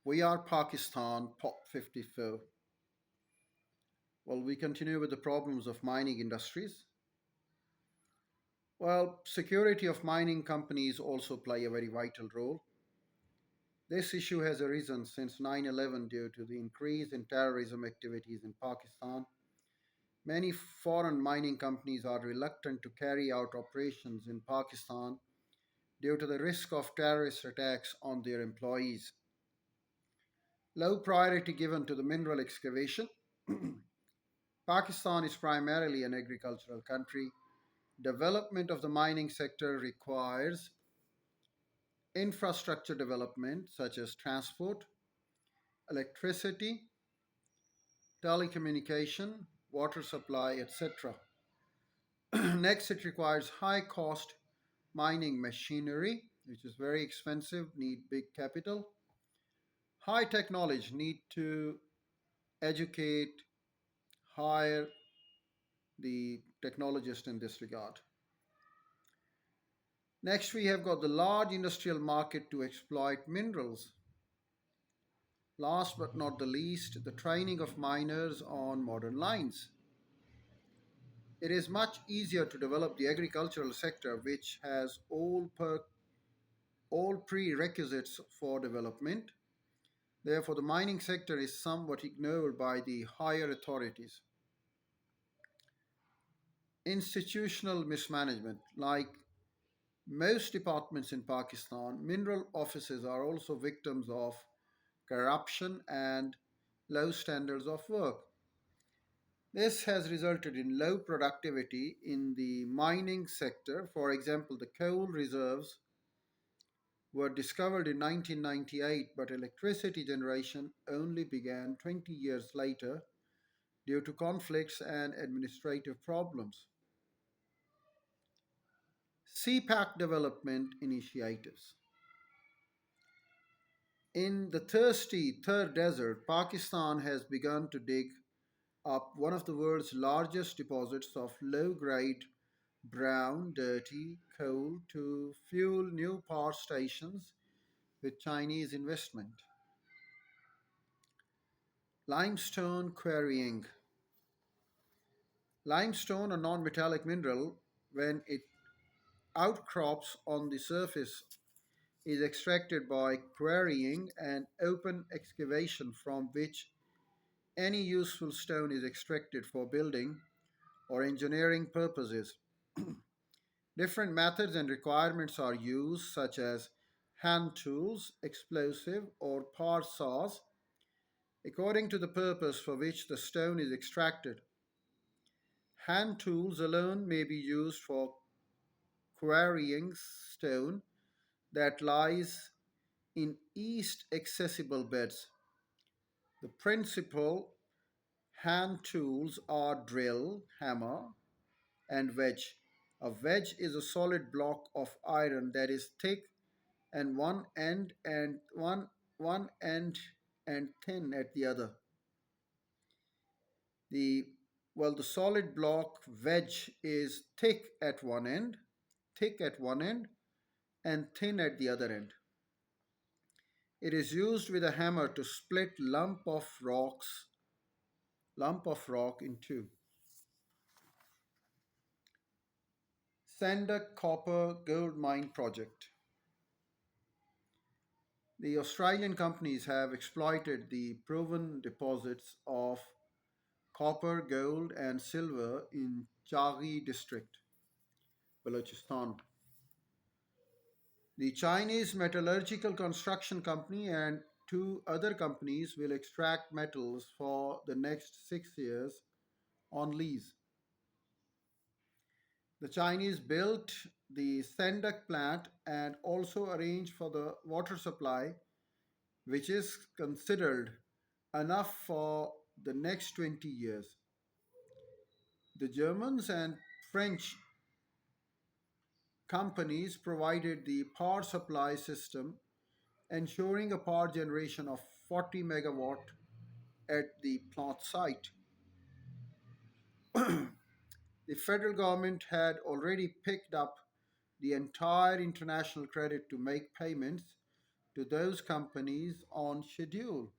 We are Pakistan, POP 54. Well, we continue with the problems of mining industries. Well, security of mining companies also play a very vital role. This issue has arisen since 9/11 due to the increase in terrorism activities in Pakistan. Many foreign mining companies are reluctant to carry out operations in Pakistan due to the risk of terrorist attacks on their employees. Low priority given to the mineral excavation. Pakistan is primarily an agricultural country. Development of the mining sector requires infrastructure development such as transport, electricity, telecommunication, water supply, etc. Next, it requires high cost mining machinery, which is very expensive, need big capital. High technology, need to educate, hire the technologist in this regard. Next, we have got the large industrial market to exploit minerals. Last but not the least, the training of miners on modern lines. It is much easier to develop the agricultural sector, which has all prerequisites for development. Therefore, the mining sector is somewhat ignored by the higher authorities. Institutional mismanagement. Like most departments in Pakistan, mineral offices are also victims of corruption and low standards of work. This has resulted in low productivity in the mining sector. For example, the coal reserves were discovered in 1998, but electricity generation only began 20 years later due to conflicts and administrative problems. CPAC development initiatives. In the thirsty third desert, Pakistan has begun to dig up one of the world's largest deposits of low grade brown, dirty coal to fuel new power stations with Chinese investment. Limestone quarrying. Limestone, a non metallic mineral, when it outcrops on the surface, is extracted by quarrying and open excavation from which any useful stone is extracted for building or engineering purposes. Different methods and requirements are used, such as hand tools, explosive, or power saws, according to the purpose for which the stone is extracted. Hand tools alone may be used for quarrying stone that lies in east accessible beds. The principal hand tools are drill, hammer, and wedge. A wedge is a solid block of iron that is thick and one end and thin at the other. The the solid block wedge is thick at one end and thin at the other end. It is used with a hammer to split lump of rock in two. Sandock Copper Gold Mine Project. The Australian companies have exploited the proven deposits of copper, gold, and silver in Chaghi district, Balochistan. The Chinese Metallurgical Construction Company and two other companies will extract metals for the next 6 years on lease. The Chinese built the Sendak plant and also arranged for the water supply, which is considered enough for the next 20 years. The Germans and French companies provided the power supply system, ensuring a power generation of 40 megawatt at the plant site. The federal government had already picked up the entire international credit to make payments to those companies on schedule.